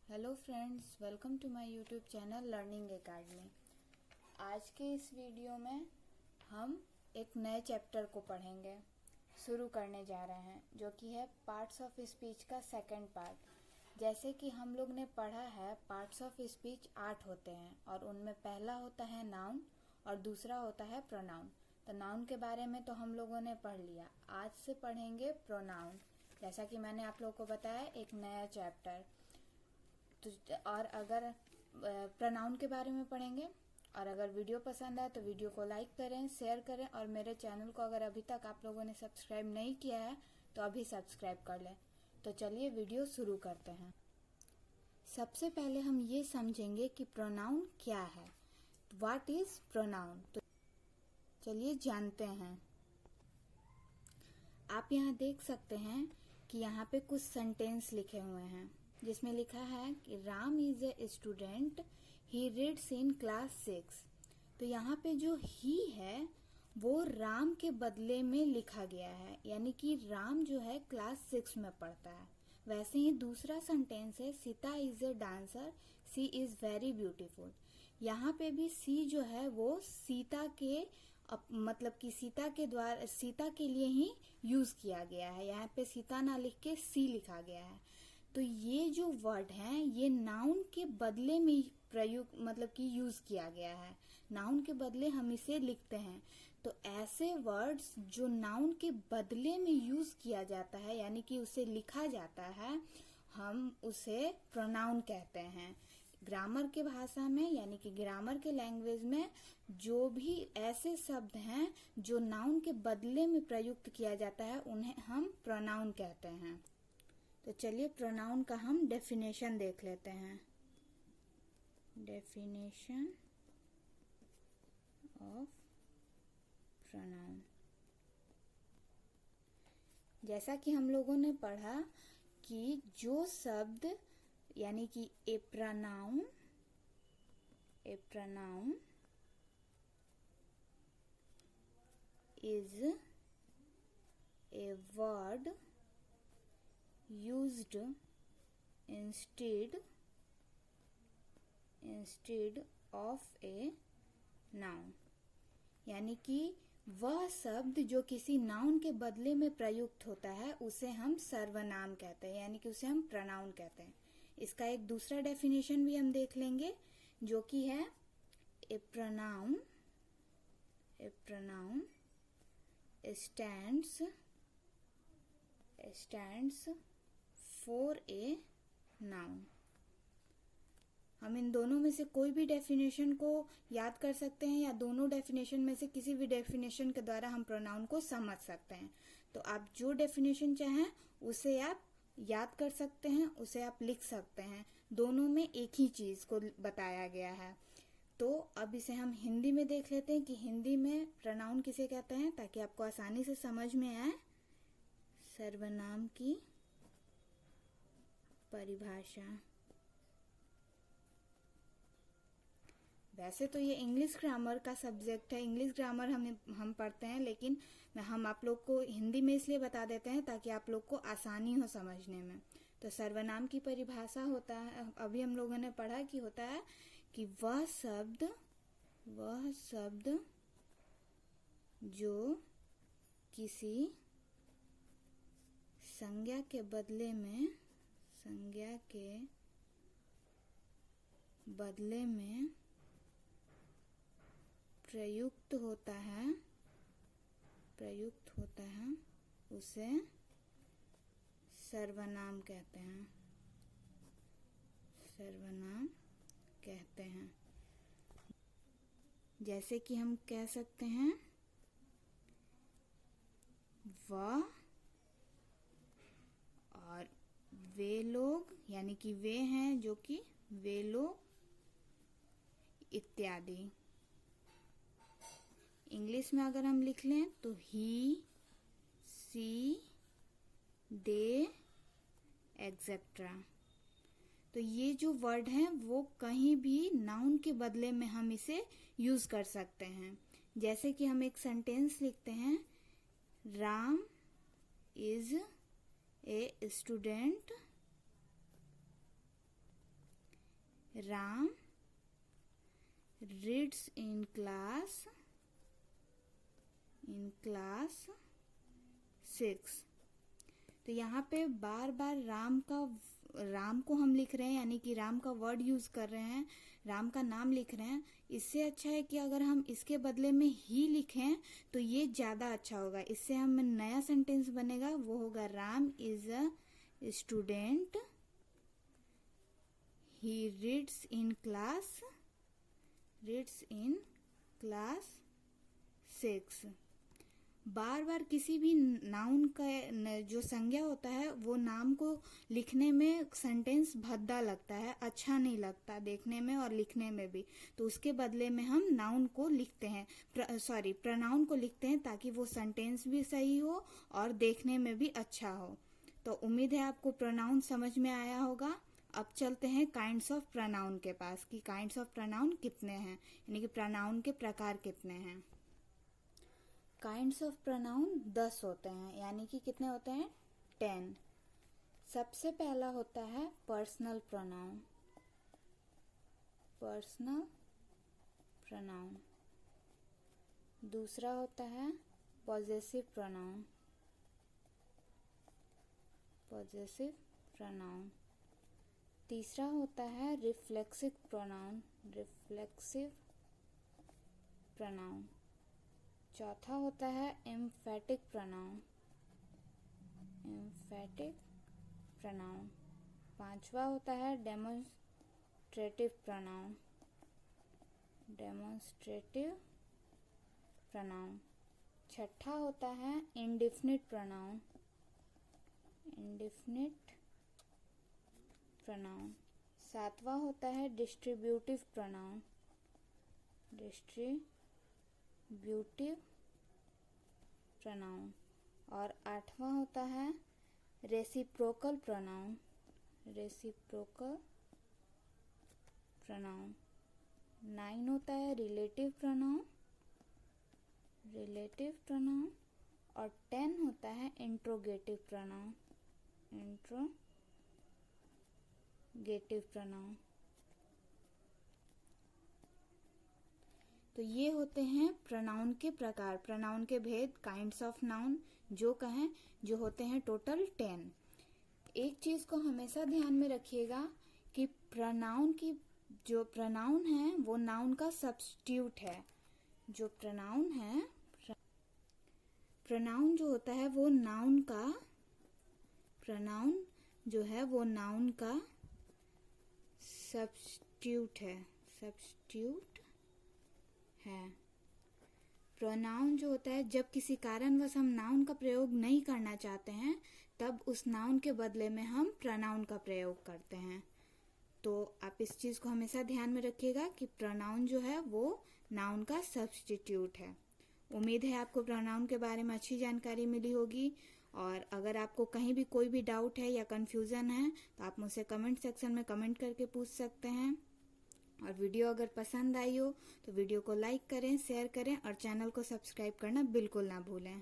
Hello friends, welcome to my YouTube channel learning academy. आज के इस वीडियो में हम एक नए चैप्टर को पढ़ेंगे, शुरू करने जा रहे हैं, जो कि है पार्ट्स ऑफ स्पीच का सेकंड पार्ट। जैसे कि हम लोग ने पढ़ा है, पार्ट्स ऑफ स्पीच 8 होते हैं और उनमें पहला होता है नाउन और दूसरा होता है प्रोनाउन। तो नाउन के बारे में तो हम लोगों ने पढ़ लिया। आज से पढ़ेंगे प्रोनाउन। जैसा कि मैंने आप लोगों को बताया, एक नया चैप्टर। और अगर प्रोनाउन के बारे में पढ़ेंगे, और अगर वीडियो पसंद आए तो वीडियो को लाइक करें, शेयर करें, और मेरे चैनल को अगर अभी तक आप लोगों ने सब्सक्राइब नहीं किया है तो अभी सब्सक्राइब कर लें। तो चलिए वीडियो शुरू करते हैं। सबसे पहले हम ये समझेंगे कि प्रोनाउन क्या है। What is pronoun? तो चलिए जानते हैं। आप यहाँ देख सकते हैं कि यहाँ पे कुछ सेंटेंस लिखे हुए हैं, जिसमें लिखा है कि Ram is a student, he reads in class 6। तो यहाँ पे जो ही है वो राम के बदले में लिखा गया है, यानी कि राम जो है क्लास 6 में पढ़ता है। वैसे ही दूसरा सेंटेंस है, Sita is a dancer, she is very beautiful. यहाँ पे भी सी जो है वो सीता के मतलब कि सीता के लिए ही यूज किया गया है। यहाँ पे सीता ना लिख के सी लिखा गया है। तो ये जो वर्ड है ये नाउन के बदले में प्रयोग मतलब कि यूज किया गया है। नाउन के बदले हम इसे लिखते हैं। तो ऐसे वर्ड्स जो नाउन के बदले में यूज किया जाता है, यानी कि उसे लिखा जाता है, हम उसे प्रोनाउन कहते हैं। ग्रामर के भाषा में, यानी कि ग्रामर के लैंग्वेज में जो भी ऐसे शब्द हैं जो नाउन के बदले में प्रयुक्त किया जाता है, उन्हें हम प्रोनाउन कहते हैं। तो चलिए प्रोनाउन का हम डेफिनेशन देख लेते हैं। Definition of pronoun. जैसा कि हम लोगों ने पढ़ा कि जो शब्द, यानी कि a pronoun is a word used instead of a noun, यानी कि वह शब्द जो किसी नाउन के बदले में प्रयुक्त होता है उसे हम सर्वनाम कहते हैं, यानी कि उसे हम प्रोनाउन कहते हैं। इसका एक दूसरा डेफिनेशन भी हम देख लेंगे, जो कि है ए pronoun stands for a noun। हम इन दोनों में से कोई भी डेफिनेशन को याद कर सकते हैं, या दोनों डेफिनेशन में से किसी भी डेफिनेशन के द्वारा हम प्रोनाउन को समझ सकते हैं। तो आप जो डेफिनेशन चाहें उसे आप याद कर सकते हैं, उसे आप लिख सकते हैं। दोनों में एक ही चीज को बताया गया है। तो अब इसे हम हिंदी में देख लेते हैं कि हिंदी में प्रोनाउन किसे कहते हैं, ताकि आपको आसानी से समझ में आए। सर्वनाम की परिभाषा। वैसे तो ये इंग्लिश ग्रामर का सब्जेक्ट है, इंग्लिश ग्रामर हम पढ़ते हैं, लेकिन हम आप लोग को हिंदी में इसलिए बता देते हैं ताकि आप लोग को आसानी हो समझने में। तो सर्वनाम की परिभाषा होता है, अभी हम लोगों ने पढ़ा कि होता है कि वह शब्द जो किसी संज्ञा के बदले में प्रयुक्त होता है उसे सर्वनाम कहते हैं। जैसे कि हम कह सकते हैं वह और वे लोग, यानी कि वे हैं जो कि वे लोग इत्यादि। इंग्लिश में अगर हम लिख लें तो ही, सी, दे, एक्सेट्रा। तो ये जो वर्ड हैं वो कहीं भी नाउन के बदले में हम इसे यूज कर सकते हैं। जैसे कि हम एक सेंटेंस लिखते हैं, Ram is a student Ram reads in class 6। तो यहाँ पे बार बार राम को हम लिख रहे हैं, यानी कि राम का वर्ड यूज कर रहे हैं, राम का नाम लिख रहे हैं। इससे अच्छा है कि अगर हम इसके बदले में ही लिखें तो ये ज्यादा अच्छा होगा। इससे हम नया सेंटेंस बनेगा, वो होगा Ram is a student, he reads in class 6। बार बार किसी भी नाउन का जो संज्ञा होता है वो नाम को लिखने में सेंटेंस भद्दा लगता है, अच्छा नहीं लगता देखने में और लिखने में भी। तो उसके बदले में हम नाउन को लिखते हैं, प्रोनाउन को लिखते हैं, ताकि वो सेंटेंस भी सही हो और देखने में भी अच्छा हो। तो उम्मीद है आपको प्रोनाउन समझ में आया होगा। अब चलते हैं काइंड्स ऑफ प्रोनाउन के पास कि काइंड्स ऑफ प्रोनाउन कितने हैं, यानी कि प्रोनाउन के प्रकार कितने हैं। काइंड्स ऑफ प्रोनाउन 10 होते हैं, यानी कि कितने होते हैं 10। सबसे पहला होता है पर्सनल प्रोनाउन। दूसरा होता है पॉजेसिव प्रोनाउन। तीसरा होता है रिफ्लेक्सिव प्रोनाउन। चौथा होता है एम्फेटिक प्रोनाउन। पांचवा होता है डेमोन्स्ट्रेटिव प्रोनाउन। छठा होता है इंडेफिनिट प्रोनाउन। सातवां होता है डिस्ट्रीब्यूटिव प्रोनाउन। और आठवां होता है रेसिप्रोकल प्रोनाउन। 9 होता है रिलेटिव प्रोनाउन। और 10 होता है इंट्रोगेटिव प्रोनाउन। तो ये होते हैं प्रोनाउन के प्रकार, प्रोनाउन के भेद, काइंड्स ऑफ नाउन जो होते हैं टोटल 10। एक चीज को हमेशा ध्यान में रखिएगा कि प्रोनाउन है वो नाउन का सब्स्टिट्यूट है। जो प्रोनाउन जो होता है वो नाउन का सब्स्टिट्यूट है। प्रोनाउन जो होता है, जब किसी कारणवश हम नाउन का प्रयोग नहीं करना चाहते हैं तब उस नाउन के बदले में हम प्रोनाउन का प्रयोग करते हैं। तो आप इस चीज को हमेशा ध्यान में रखिएगा कि प्रोनाउन जो है वो नाउन का सब्स्टिट्यूट है। उम्मीद है आपको प्रोनाउन के बारे में अच्छी जानकारी मिली होगी। और अगर आपको कहीं भी कोई भी डाउट है या कंफ्यूजन है तो आप मुझसे कमेंट सेक्शन में कमेंट करके पूछ सकते हैं। और वीडियो अगर पसंद आई हो तो वीडियो को लाइक करें, शेयर करें और चैनल को सब्सक्राइब करना बिल्कुल ना भूलें।